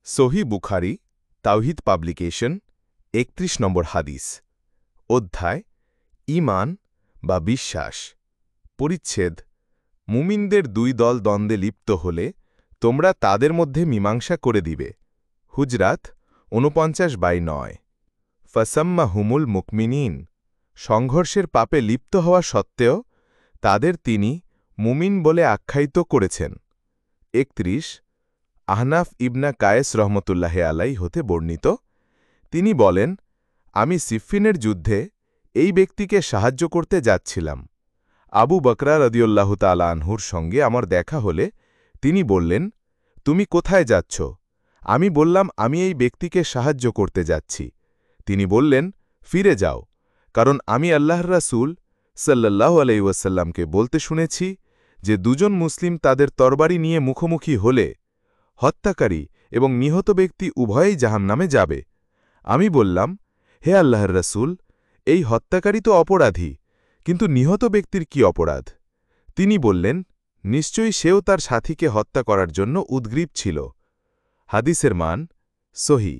সহি বুখারি তাওহিদ পাবলিকেশন ৩১ নম্বর হাদিস অধ্যায় ঈমান বা বিশ্বাস পরিচ্ছেদ মুমিনদের দুই দল দ্বন্দ্বে লিপ্ত হলে তোমরা তাদের মধ্যে মীমাংসা করে দিবে হুজরাত ৪৯/৯ ফাসাম্মা হুমুল মুকমিনিন সংঘর্ষের পাপে লিপ্ত হওয়া সত্ত্বেও তাদের তিনি মুমিন বলে আখ্যায়িত করেছেন ৩১ আহনাফ ইবনা কায়েস রহমতুল্লাহে আলাই হতে বর্ণিত তিনি বলেন আমি সিফফিনের যুদ্ধে এই ব্যক্তিকে সাহায্য করতে যাচ্ছিলাম আবু বকরা রাদিয়াল্লাহু তাআলা আনহুর সঙ্গে আমার দেখা হলে তিনি বললেন তুমি কোথায় যাচ্ছ আমি বললাম আমি এই ব্যক্তিকে সাহায্য করতে যাচ্ছি তিনি বললেন ফিরে যাও কারণ আমি আল্লাহর রাসূল সাল্লাল্লাহু আলাইহি ওয়াসাল্লামকে বলতে শুনেছি যে দুজন মুসলিম তাদের তরবারি নিয়ে মুখোমুখি হলে হত্যাকারী এবং নিহত ব্যক্তি উভয়েই জাহান্নামে যাবে আমি বললাম হে আল্লাহর রাসূল এই হত্যাকারী তো অপরাধী কিন্তু নিহত ব্যক্তির কি অপরাধ তিনি বললেন নিশ্চয়ই সেও তার সাথীকে হত্যা করার জন্য উদ্গ্রীব ছিল হাদিসের মান সহি